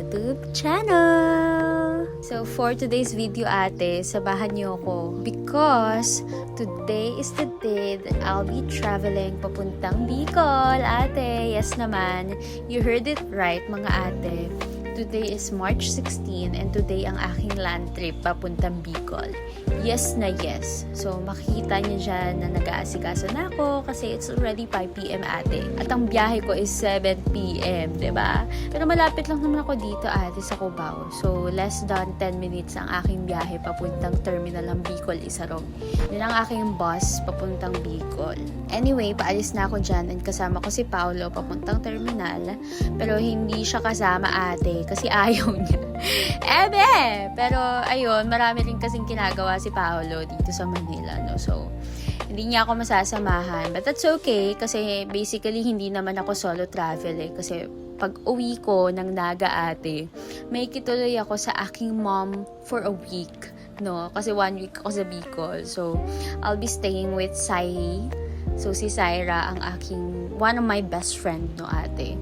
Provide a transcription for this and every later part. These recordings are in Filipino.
YouTube channel! So for today's video ate, sabahan niyo ako because today is the day that I'll be traveling papuntang Bicol ate. Yes naman, you heard it right mga ate. Today is March 16 and today ang aking land trip papuntang Bicol. Yes na yes. So makikita niyo dyan na nag-aasikaso na ako kasi it's already 5 PM ate. At ang biyahe ko is 7 PM, diba? Pero malapit lang naman ako dito ate sa Cubao. So less than 10 minutes ang aking biyahe papuntang terminal ng Bicol Isarog. Yun ang aking bus papuntang Bicol. Anyway, paalis na ako dyan and kasama ko si Paolo papuntang terminal. Pero hindi siya kasama ate kasi ayaw niya. Pero ayun, marami rin kasing ginagawa si Paolo dito sa Manila, no? So, hindi niya ako masasamahan. But that's okay kasi basically hindi naman ako solo travel eh. Kasi pag uwi ko ng Naga ate, may kituloy ako sa aking mom for a week, no? Kasi 1 week ako sa Bicol. So, I'll be staying with Sai. So, si Saira ang aking, one of my best friend, no ate,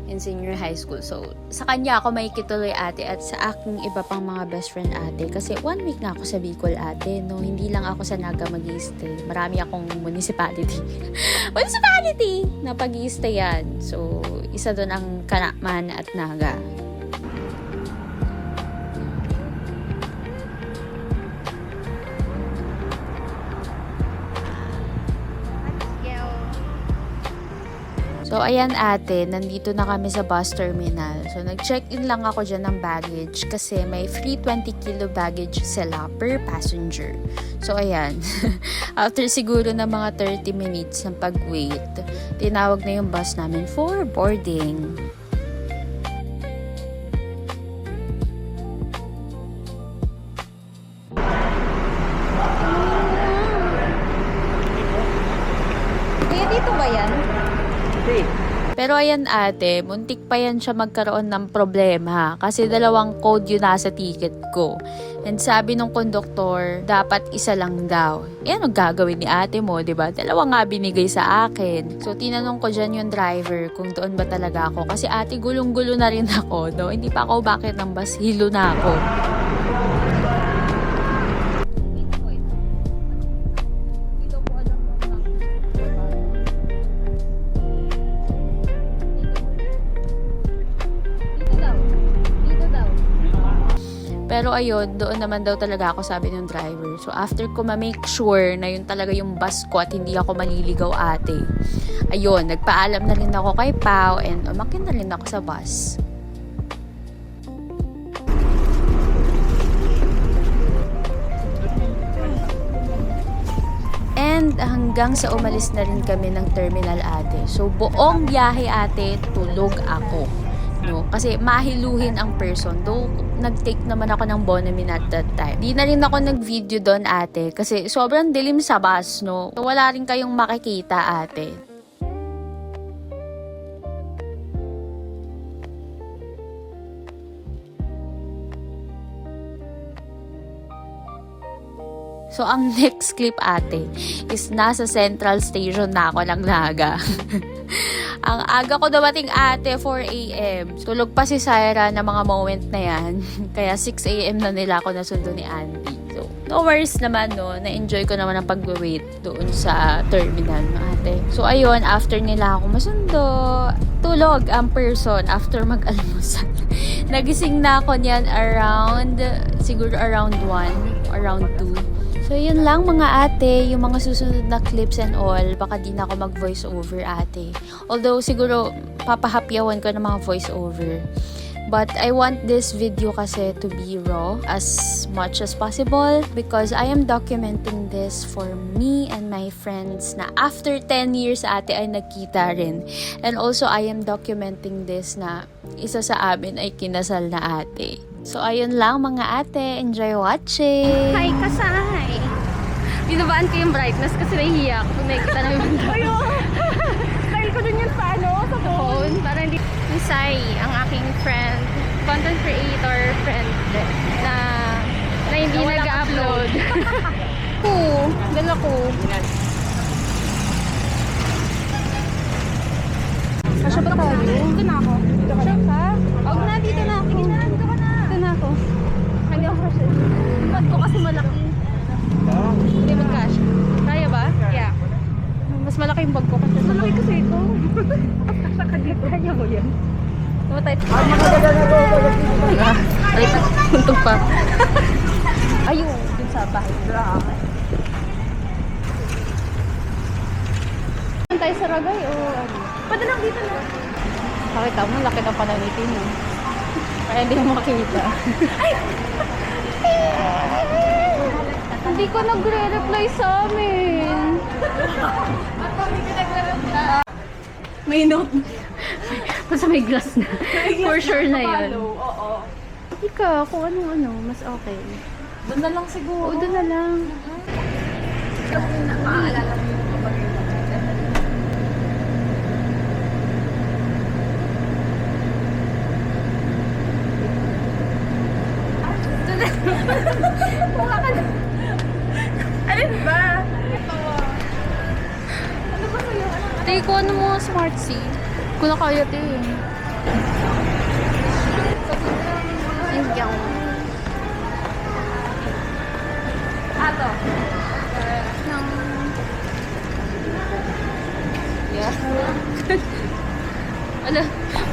in senior high school. So, sa kanya ako may kituloy ate at sa aking iba pang mga best friend ate. Kasi 1 week na ako sa Bicol ate, no? Hindi lang ako sa Naga mag-i-stay. Marami akong municipality. municipality na pag-i-stayan. So, isa doon ang Kanaman at Naga. So, ayan ate, nandito na kami sa bus terminal. So, nag-check-in lang ako dyan ng baggage kasi may free 20 kilo baggage sila per passenger. So, ayan. After siguro na mga 30 minutes ng pag-wait, tinawag na yung bus namin for boarding. Dito ba yan? Pero ayan ate, muntik pa yan siya magkaroon ng problema kasi dalawang code yun nasa ticket ko. And sabi nung konduktor, dapat isa lang daw. Ano gagawin ni ate mo, diba? Dalawa nga binigay sa akin. So tinanong ko dyan yung driver kung doon ba talaga ako. Kasi ate, gulong-gulo na rin ako, no? Hindi pa ako bakit ng bus, hilo na ako. Pero ayun, doon naman daw talaga ako sabi ng driver. So after ko ma-make sure na yun talaga yung bus ko at hindi ako maliligaw ate. Ayun, nagpaalam na rin ako kay Pao and umakin na rin ako sa bus. And hanggang sa umalis na rin kami ng terminal ate. So buong biyahe ate, tulog ako. No? Kasi mahiluhin ang person. Though, nag-take naman ako ng Bonamine at that time. Di na rin ako nag-video doon ate. Kasi sobrang dilim sa bus, no? So, wala rin kayong makikita ate. So, ang next clip ate is nasa Central Station na ako ng Naga. Ang aga ko dumating ate, 4 AM. Tulog pa si Saira na mga moment na yan. Kaya 6 AM na nila ako nasundo ni Andy. So, no worries naman, no. Na-enjoy ko naman ang pag-wait doon sa terminal, no, ate. So, ayun, after nila ako masundo, tulog ang person after mag-almusal. Nagising na ako niyan around, siguro around 1, around 2. So, yun lang mga ate, yung mga susunod na clips and all, baka di na ako mag-voice over ate. Although, siguro, papahapyawan ko ng mga voice over. But I want this video kasi to be raw as much as possible because I am documenting this for me and my friends na after 10 years ate ay nagkita rin. And also, I am documenting this na isa sa amin ay kinasal na ate. So, ayun lang mga ate. Enjoy watching! Hi, Kasay! Binabaan ko yung brightness kasi nahihiya ako kung nakikita na yung banda. Ayun! Style ko dun yung sa phone. Para hindi... Kasay, ang aking friend, content creator friend na hindi nag-upload. Dala ko. Kasya ba tayo? Dito na ako. Kasya ka? Huwag na, dito na ako. Kaya mo yan. Tumatay. Ay, tuntog pa. Ayun, dun sa bahay. Tayo sa Ragay o ano? Pwede lang dito na. Pakita mo, laki ng pananitin mo. Kaya hindi mo makita. Hindi ko nagre-reply sa amin. May note. Basta may glass na. For sure na yun. Oo. Ika, kung ano-ano, mas okay. Doon na lang siguro. O, doon na lang. Maaalala mo yung kapag Alin ba? Ano ba sa'yo? Tay ko ano mo smart C. Kung na kaya tay. Yung Ato. yeah. Ano?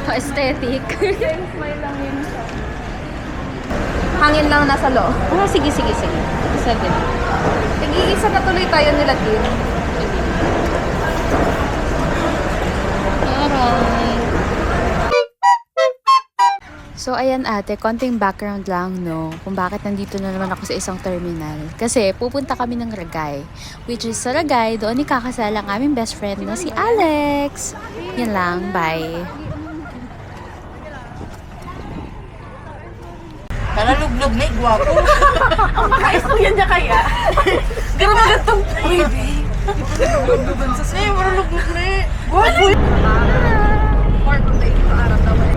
Pa-aesthetic. Smile lang yun siya. Hangin lang nasa loob. Oh, sige. Isa din. Nag-iisa na tuloy tayo nila din. Alright. So, ayan ate, konting background lang, no, kung bakit nandito na naman ako sa isang terminal. Kasi, pupunta kami ng Ragay. Which is sa Ragay, doon ikakasal ang aming best friend na si Alex. Yan lang, bye. Nalalublog na gwapo. Ang makais ko yan niya kaya. Gano'n na itong baby. Ipinaglugan sa Eh, marulublog na eh. Gwapo. Part of the araw daw eh.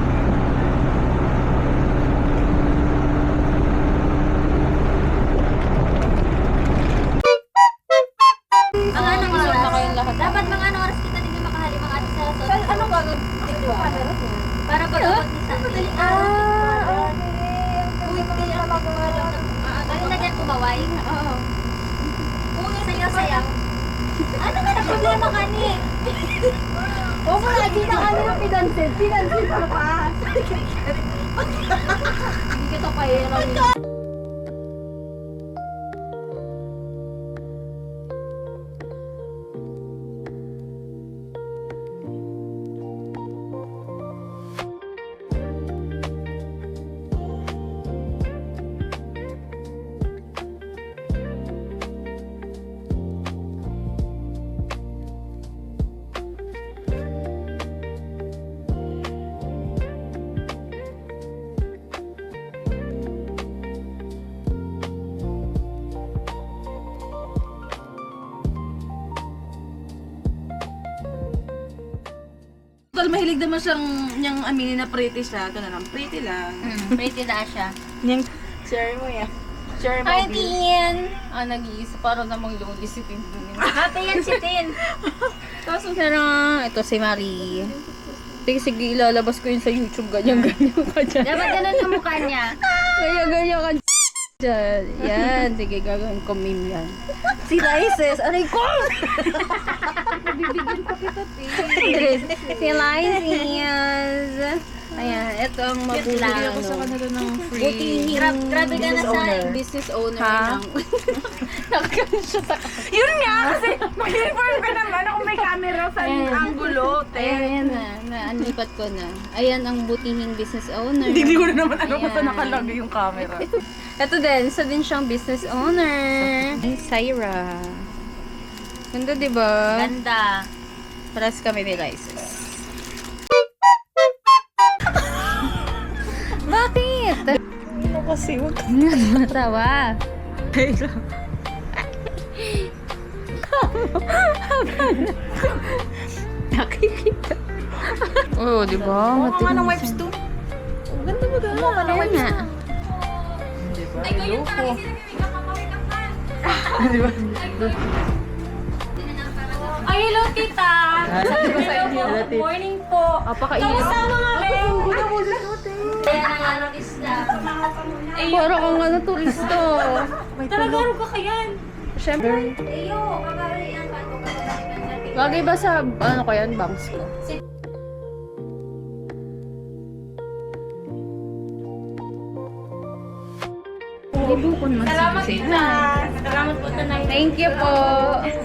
Mga anong Isok na oras? kayong lahat. Dapat mga anong oras kita din makahali mga ate sa Saan, ano ba? Ito camera niya. para pag-abot ni sa okay. Uy, pag ganyan lang magawa lang. Ano na dyan kumaway? Oo. Kung sayaw-sayaw. Ano ka na problema ka ni? Oo, wala. Di na kami ng pinansin. Pinansin pa pa. Hindi kita pahirap. Total, mahilig naman siyang niyang aminin na pretty siya. Ito na lang, pretty lang. Pretty na siya. Niyang, share mo yan. Share mo. Hi, Tin! Nag-iisa para namang lonely si Tin. Happy yan si Tin. Tapos ito si Marie. Sige, ilalabas ko yun sa YouTube. Ganyan ka dyan. Dapat ganun yung mukha niya. Ganyan ka dyan. Yan, sige, gagawin ko meme yan. Si Lices, aray ko! Nabibigyan pa kita, Si Lices. Ayan, ito ang mabuti ako sa kanila ng free Grabe ka na sa business owner ng... Nakakano siya sa Yun nga, kasi mag-inform ka naman kung may camera sa angulo. Ayan na, anlipat ko na. Ayan ang butihing business owner. Hindi ko na naman alam kung Ayan. saan nakalagay yung camera. Ito din, isa din siyang business owner. Syra. Ganda, di ba? Ganda. Paras kami ni Lices. Bakit? Ano kasi, wag ka. Matawa. Nakikita. Oo, di ba? Mukha nga ng wipes to. Ganda ba gano'n? Mukha ng Ayun wipes na. Diba? Ay, kayo talaga Ay, hello, tita! Sabi ko sa inyo. Good morning po. Apakainit. Mga men! Kaya na nga ng isla. Para kang ano, turisto. Talaga, ano ka kayan? Siyempre. Eyo, kakariyan pa. Bagay ba sa, ano ko yan, bangs ko? Salamat din Salamat po tanay. Thank you po.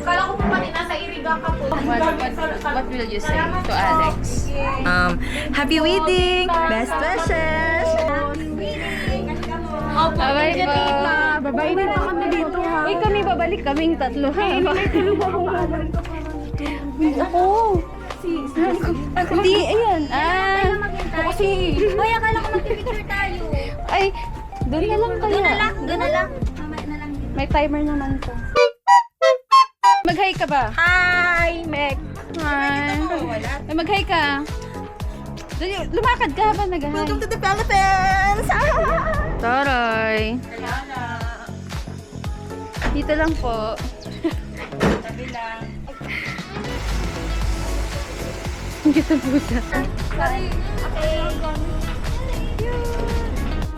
Kala ko po pati nasa Iriga ka po. What will you say to Alex? Happy wedding! Best wishes! Bye-bye po. Bye-bye din pa kami dito ha. Uy, kami babalik kaming tatlo ha. Hindi, ayan. Kasi... Hoy, akala ko magpipicture tayo. Ay, doon na lang kaya. Doon na lang. Mamaya na lang. May timer naman to. Mag-hi ka ba? Hi, Meg! Hi. Ay, mag-hi ka. Lumakad ka ba? Nag-hi. Welcome to the Philippines! Taray. Dito lang po. Dito po siya. Okay.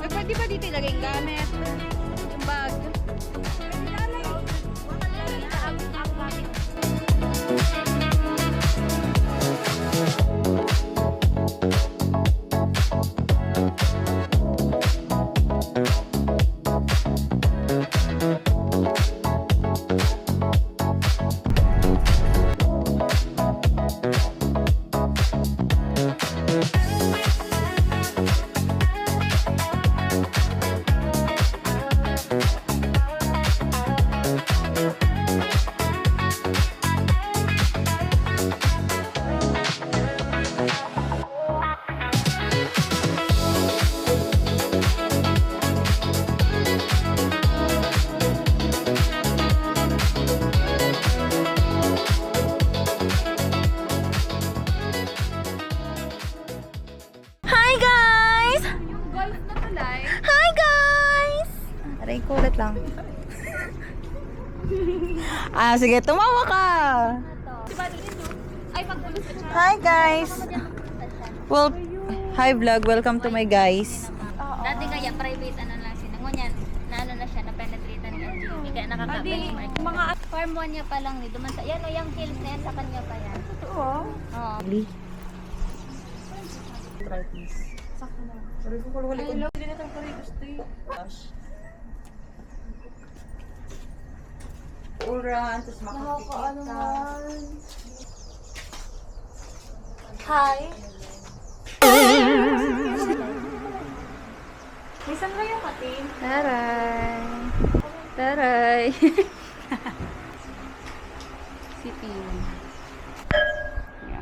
Ay, pwede ba dito ilagay yung gamit? Yung bag? Hi, guys! Golf na tulay. Hi, guys! Aray, kulit lang. Sige, tumawa ka! Ay, pagpulis ka siya. Hi, guys! Well, hi, vlog. Welcome to my guys. Dati kaya private ano lang siya. Ngunyan, na ano na siya, na-penetrate na niya. Hindi kaya nakaka-benchmark. Mga farm 1 niya pa lang ni duman sa, yan o, yung hills na yan sa kanya pa yan. Totoo? Oo. Uran, tapos makikita. Hi. Misan kayo kati? Taray. Taray. Si Pin. Yeah.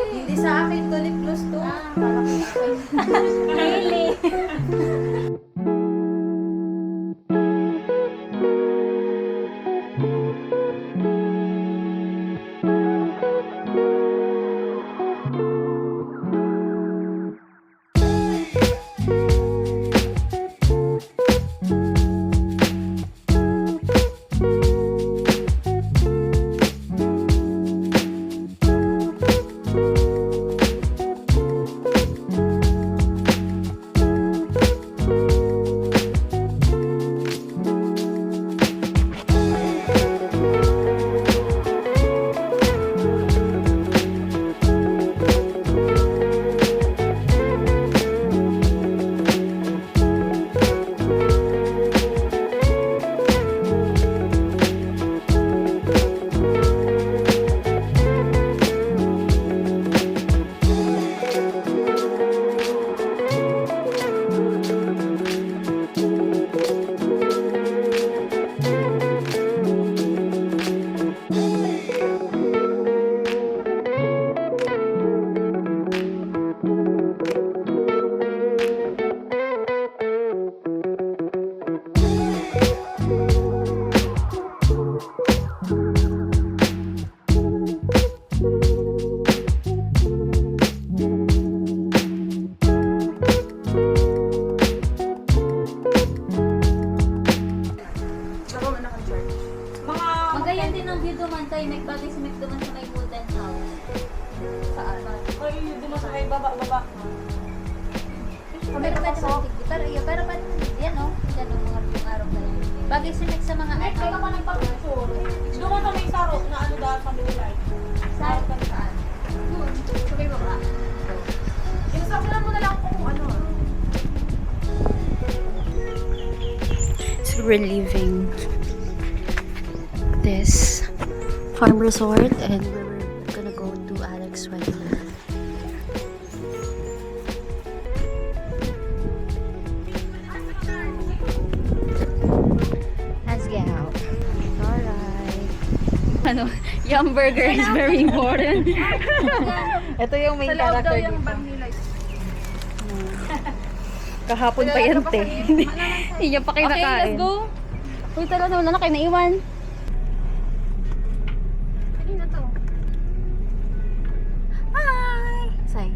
Hindi sa akin to, lip gloss to. Magayon din ang view duman tayo. Nagbagay si Mick duman sa may Golden House. Saan? Ay, duman sa may baba. Pero pwede mas tigdi. Pero pwede yan o. Yan o, mga Bagay si Mek sa mga ano. Kaya ka nagpapicture. Doon ka kami sa rock na ano dahil sa may light. Saan? Doon. Sabay baba. Inasabihan mo na lang kung ano. So we're leaving this farm resort and we're gonna go to Alex Wedding. Let's get out. Alright. Ano, yung burger is very important. Ito yung main character dito. Kahapon pa yan, te. Hindi niya pa kinakain. Okay, let's go. Uy, tala na, wala na kayo naiwan. Say.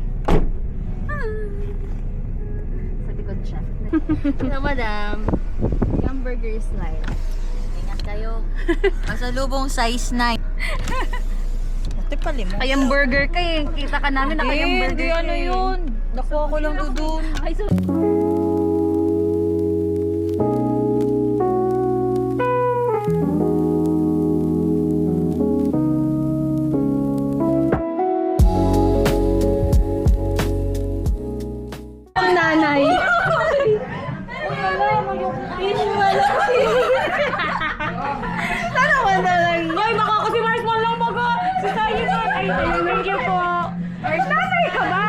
Sa likod siya. Hello, madam. Yung burger is live. Ingat kayo. Pasalubong size 9. Ate pali mo. Kayang burger kay. Kita ka namin na kayang burger Hindi ano kay. yun. Nakuha ko lang doon. Ay, so... Nanay. Ay, baka kasi Mars mo lang baga. Si Sayo doon. Ay, thank you po. Ay, tatay ka ba?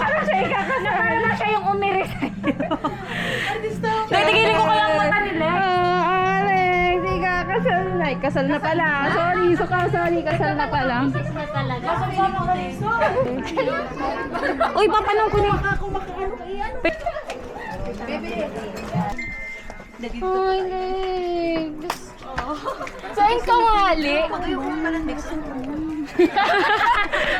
Ano siya ikakasal? Para na siya yung umiri sa'yo. Natigilin ko kaya ang mata nila. Alex, ikakasal na. Ay, kasal na pala. Sorry, kasal na pala. Sis na talaga. Uy, papanong ko na. Ay, Lex. Saan ka mali?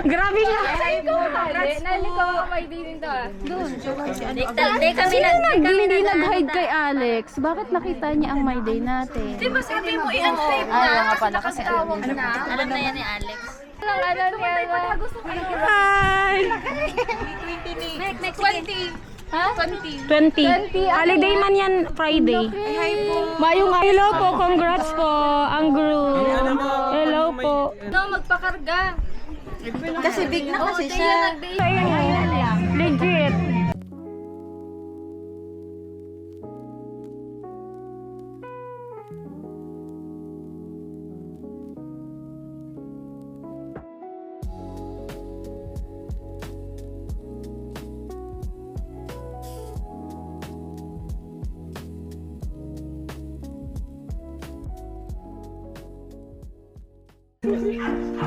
Grabe siya. Saan ka mali? Nalikaw ako may din to. Doon. Di kami Hindi nag-hide kay Alex. Bakit nakita niya ang my day natin? Diba sabi mo i-unsave na? Ay, nga pala kasi Tawag na. Alam na yan ni Alex. Hi! Next 20. Ha? 20. Holiday man yan Friday. Mayong hello po, congrats po, ang group. Hello po. No, magpakarga. Kasi big na kasi siya. Legit.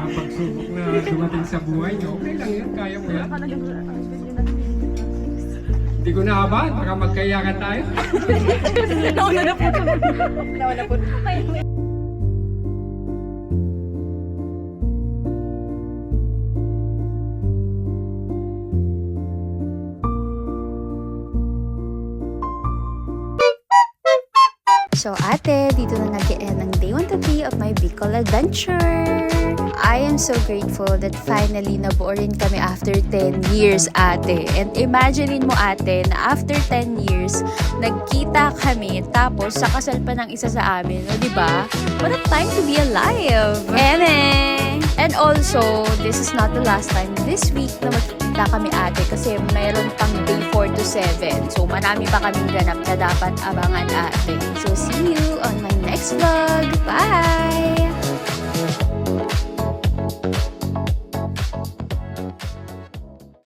Pagsubok na dumating sa buhay niyo, okay lang yan, kaya mo yan. Hindi ko naabahan, baka magkayakan tayo. Nauna na po. So ate, dito na nag-end ang day 1 to 3 of my Bicol adventure. I am so grateful that finally nabuo rin kami after 10 years ate. And imaginein mo ate na after 10 years, nagkita kami tapos sa kasal pa ng isa sa amin. O diba? What a time to be alive! And also, this is not the last time this week na magkikita kami ate kasi mayroon pang day 4 to 7. So marami pa kaming ganap na dapat abangan ate. So see you on my next vlog. Bye!